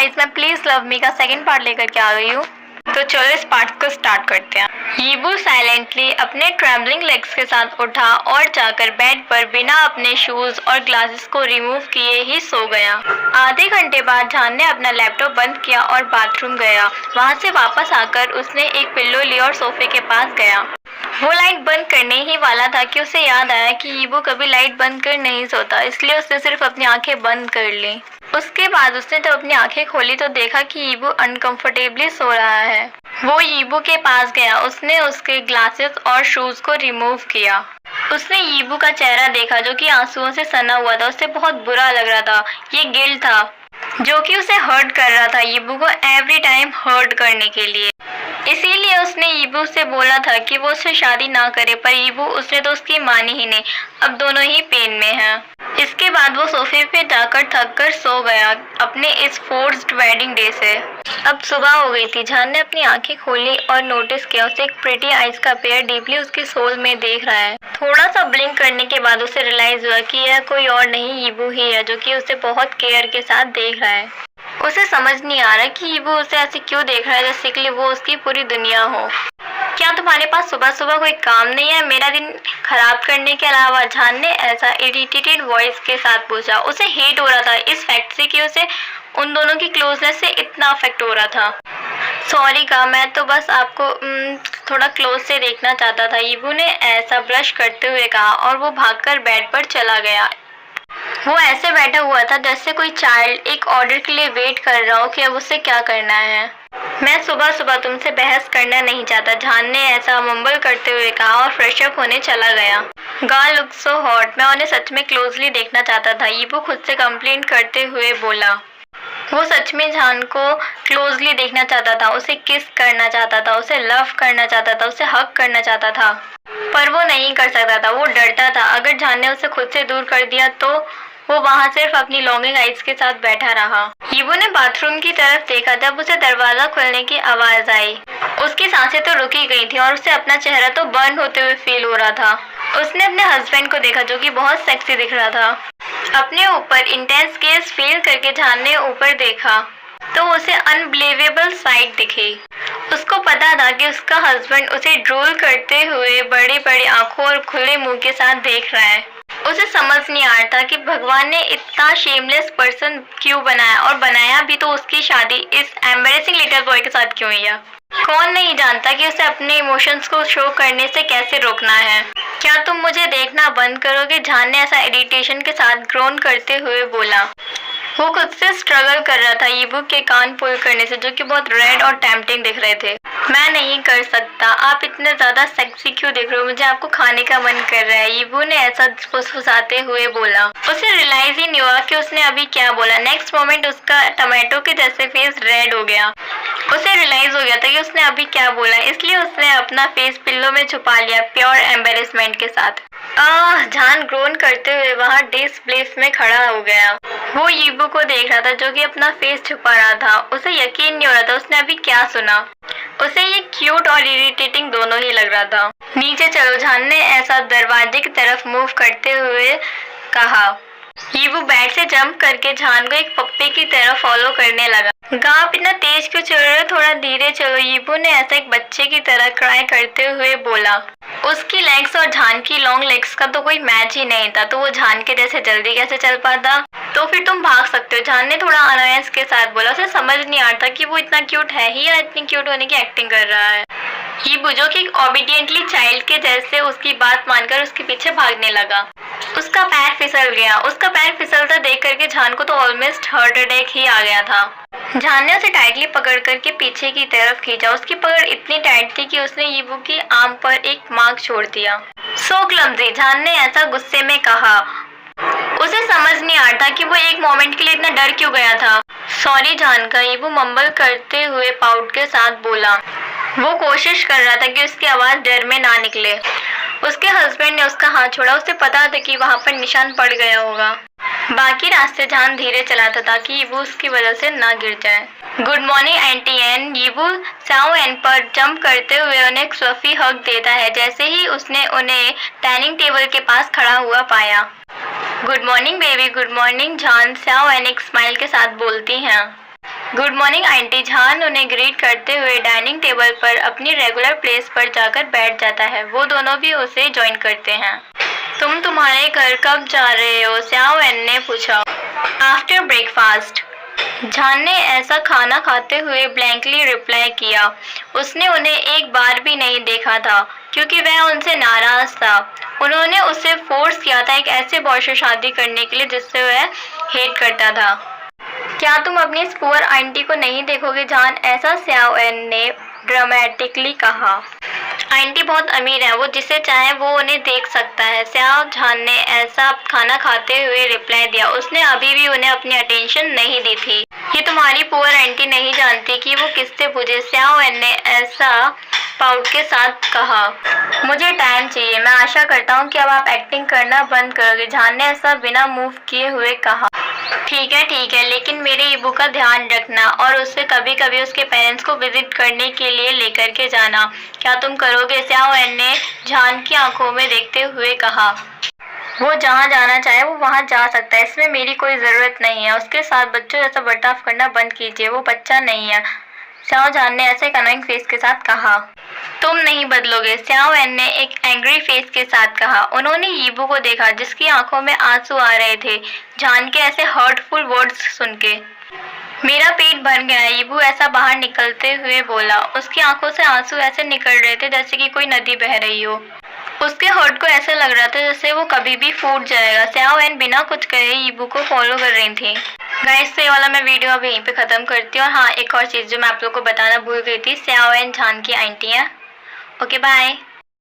Guys, मैं please love me का second part लेकर के आ गई हूँ। तो चलो इस पार्ट को स्टार्ट करते हैं। यीबू साइलेंटली अपने ट्रेम्बलिंग लेग्स के साथ उठा और जाकर बेड पर बिना अपने शूज और ग्लासेस को रिमूव किए ही सो गया। आधे घंटे बाद जान ने अपना लैपटॉप बंद किया और बाथरूम गया। वहाँ से वापस आकर उसने एक पिल्लो ली और सोफे के पास गया। वो लाइट बंद करने ही वाला था कि उसे याद आया कि यीबू कभी लाइट बंद कर नहीं सोता, इसलिए उसने सिर्फ अपनी आंखें बंद कर ली। उसके बाद उसने जब अपनी आंखें खोली तो देखा कि यीबू अनकंफर्टेबली सो रहा है। वो यीबू के पास गया। उसने उसके ग्लासेस और शूज को रिमूव किया। उसने यीबू का चेहरा देखा जो कि आंसुओं से सना हुआ था। उसे बहुत बुरा लग रहा था। ये गिल्ट था जो कि उसे हर्ट कर रहा था यीबू को एवरी टाइम हर्ट करने के लिए। इसीलिए उसने यीबू से बोला था कि वो उससे शादी ना करे, पर यीबू उसने तो उसकी मानी ही नहीं। अब दोनों ही पेन में हैं। इसके बाद वो सोफे पे जाकर थक कर सो गया अपने इस फोर्स्ड वेडिंग डे से। अब सुबह हो गई थी। जान ने अपनी आंखें खोली और नोटिस किया उसे एक प्रिटी आइज का पेयर डीपली उसकी सोल में देख रहा है। थोड़ा सा ब्लिंक करने के बाद उसे रियलाइज हुआ कि यह कोई और नहीं यीबू ही है जो कि उसे बहुत केयर के साथ देख रहा है। उसे समझ नहीं आ रहा कि यीबू उसे ऐसे क्यों देख रहा है जैसे कि वो उसकी पूरी दुनिया हो। क्या तुम्हारे पास सुबह सुबह कोई काम नहीं है मेरा दिन खराब करने के अलावा? जान ने ऐसा इरिटेटेड वॉइस के साथ पूछा। उसे हेट हो रहा था इस फैक्ट से कि उसे उन दोनों की क्लोजनेस से इतना अफेक्ट हो रहा था। सॉरी का, मैं तो बस आपको थोड़ा क्लोज से देखना चाहता था, यीबू ने ऐसा ब्लश करते हुए कहा और वो भागकर बेड पर चला गया। वो ऐसे बैठा हुआ था जैसे कोई चाइल्ड एक ऑर्डर के लिए वेट कर रहा हो कि अब उसे क्या करना है। मैं सुबह सुबह तुमसे बहस करना नहीं चाहता, जान ने ऐसा मुंबल करते हुए कहा और फ्रेश अप होने चला गया। गर्ल लुक सो हॉट, मैं उन्हें सच में क्लोजली देखना चाहता था, यीबू खुद से कंप्लेंट करते हुए बोला। वो सच में जान को क्लोजली देखना चाहता था, उसे किस करना चाहता था, उसे लव करना चाहता था, उसे हक करना चाहता था, पर वो नहीं कर सकता था। वो डरता था अगर जान ने उसे खुद से दूर कर दिया तो वो वहाँ सिर्फ अपनी लॉन्गिंग आइज के साथ बैठा रहा। यीबू ने बाथरूम की तरफ देखा। जब उसे दरवाजा खुलने की आवाज आई उसकी सांसें तो रुकी गई थी और उसे अपना चेहरा तो बर्न होते हुए फील हो रहा था। उसने अपने हस्बैंड को देखा जो कि बहुत सेक्सी दिख रहा था। अपने ऊपर इंटेंस गेज फील करके जान ने ऊपर देखा तो उसे अनबिलीवेबल साइट दिखी। उसको पता था कि उसका हस्बैंड उसे ड्रोल करते हुए बड़ी बड़ी आंखों और खुले मुंह के साथ देख रहा है। उसे समझ नहीं आ रहा था कि भगवान ने इतना शेमलेस पर्सन क्यों बनाया, और बनाया भी तो उसकी शादी इस एम्बैरेसिंग लिटिल बॉय के साथ क्यों हुई है। कौन नहीं जानता कि उसे अपने इमोशंस को शो करने से कैसे रोकना है। क्या तुम मुझे देखना बंद करोगे? जान ने ऐसा इरिटेशन के साथ ग्रोन करते हुए बोला। वो खुद से स्ट्रगल कर रहा था यीबू के कान पुल करने से जो कि बहुत रेड और टेम्पटिंग दिख रहे थे। मैं नहीं कर सकता, आप इतने ज्यादा सेक्सी क्यों दिख रहे हो, मुझे आपको खाने का मन कर रहा है, यीबू ने ऐसा फुसफुसाते हुए बोला। उसे रियलाइज ही नहीं हुआ कि उसने अभी क्या बोला। नेक्स्ट मोमेंट उसका टमाटो के जैसे फेस रेड हो गया। उसे रियलाइज हो गया था कि उसने अभी क्या बोला, इसलिए उसने अपना फेस पिल्लो में छुपा लिया प्योर एम्बेरसमेंट के साथ। जान ग्रोन करते हुए वहाँ डिसबिलीफ में खड़ा हो गया। वो यीबू को देख रहा था जो कि अपना फेस छुपा रहा था। उसे यकीन नहीं हो रहा था उसने अभी क्या सुना। उसे ये क्यूट और इरिटेटिंग दोनों ही लग रहा था। नीचे चलो, जान ने ऐसा दरवाजे की तरफ मूव करते हुए कहा। यीबू बेड से जंप करके जान को एक पप्पी की तरह फॉलो करने लगा। आप इतना तेज क्यों चल रहे हो, थोड़ा धीरे चलो, यीबू ने ऐसा एक बच्चे की तरह क्राई करते हुए बोला। उसकी लेग्स और जान की लॉन्ग लेग्स का तो कोई मैच ही नहीं था, तो वो जान के जैसे जल्दी कैसे चल पाता। तो फिर तुम भाग सकते हो, जान ने थोड़ा अनोयंस के साथ बोला। उसे समझ नहीं आता कि वो इतना क्यूट है ही या इतनी क्यूट होने की एक्टिंग कर रहा है। यीबू जो कि ओबीडियंटली चाइल्ड के जैसे उसकी बात मानकर उसके पीछे भागने लगा। उसका पैर फिसल गया। उसका पैर फिसलता देख करके जान को तो ऑलमोस्ट हार्ट अटैक ही आ गया था। जान ने उसे टाइटली पकड़ करके पीछे की तरफ खींचा। उसकी पकड़ इतनी टाइट थी कि उसने यीबू की आर्म पर एक मार्क छोड़ दिया। सो क्लमजी, जान ने ऐसा गुस्से में कहा। उसे समझ नहीं आता कि वो एक मोमेंट के लिए इतना डर क्यों गया था। सॉरी जान का, यीबू मम्बल करते हुए पाउट के साथ बोला। वो कोशिश कर रहा था कि उसकी आवाज डर में ना निकले। उसके हस्बैंड ने उसका हाथ छोड़ा। उसे पता था कि वहाँ पर निशान पड़ गया होगा। बाकी रास्ते जान धीरे चलाता था कि यीबू उसकी वजह से ना गिर जाए। गुड मॉर्निंग आंटी एन, यीबू साओ एन पर जंप करते हुए उन्हें एक फ्लफी हग देता है जैसे ही उसने उन्हें डाइनिंग टेबल के पास खड़ा हुआ पाया। Good morning baby, good morning जान, साओ एन एक स्माइल के साथ बोलती हैं। Good morning aunty. झान उन्हें ग्रीट करते हुए डाइनिंग टेबल पर अपनी रेगुलर प्लेस पर जाकर बैठ जाता है। वो दोनों भी उसे ज्वाइन करते हैं। तुम तुम्हारे घर कब जा रहे हो? स्याओ एन ने पूछा। आफ्टर ब्रेकफास्ट, झान ने ऐसा खाना खाते हुए ब्लैंकली रिप्लाई किया। उसने उन्हें एक बार भी नहीं देखा था क्योंकि वह उनसे नाराज था। उन्होंने उसे फोर्स किया था एक ऐसे बॉय से शादी करने के लिए जिससे वह हेट करता था। क्या तुम अपनी इस पुअर आंटी को नहीं देखोगे झान? ऐसा स्याओ एन ने ड्रामेटिकली कहा। आंटी बहुत अमीर है, वो जिसे चाहे वो उन्हें देख सकता है। स्याओ झान ने ऐसा खाना खाते हुए रिप्लाई दिया। उसने अभी भी उन्हें अपनी अटेंशन नहीं दी थी। ये तुम्हारी पुअर आंटी नहीं जानती कि वो किससे पूछे। स्याओ एन ने ऐसा पाउट के साथ कहा। मुझे टाइम चाहिए। मैं आशा करता हूँ कि अब आप एक्टिंग करना बंद करोगे। झान ने ऐसा बिना मूव किए हुए कहा। ठीक है, लेकिन मेरे ईबू का ध्यान रखना और उससे कभी कभी उसके पेरेंट्स को विजिट करने के लिए लेकर के जाना। क्या तुम करोगे? स्याओ एन ने झान की आंखों में देखते हुए कहा। वो जहाँ जाना चाहे वो वहाँ जा सकता है, इसमें मेरी कोई ज़रूरत नहीं है। उसके साथ बच्चों जैसा बर्ताव करना बंद कीजिए, वो बच्चा नहीं है। स्याओ झान ने ऐसे कनविंग फेस के साथ कहा। तुम नहीं बदलोगे, स्याओ एन ने एक एंग्री फेस के साथ कहा। उन्होंने यीबू को देखा जिसकी आंखों में आंसू आ रहे थे झान के ऐसे हर्टफुल वर्ड्स सुन के। मेरा पेट भर गया, यीबू ऐसा बाहर निकलते हुए बोला। उसकी आंखों से आंसू ऐसे निकल रहे थे जैसे कि कोई नदी बह रही हो। उसके हर्ट को ऐसे लग रहा था जैसे वो कभी भी फूट जाएगा। स्याओ एन बिना कुछ कहे यीबू को फॉलो कर रही थी। गाइस, ये वाला मैं वीडियो अब यहीं पे खत्म करती हूँ। और हाँ, एक और चीज़ जो मैं आप लोग को बताना भूल गई थी, स्याओ एन झान की आंटी है। Okay, bye.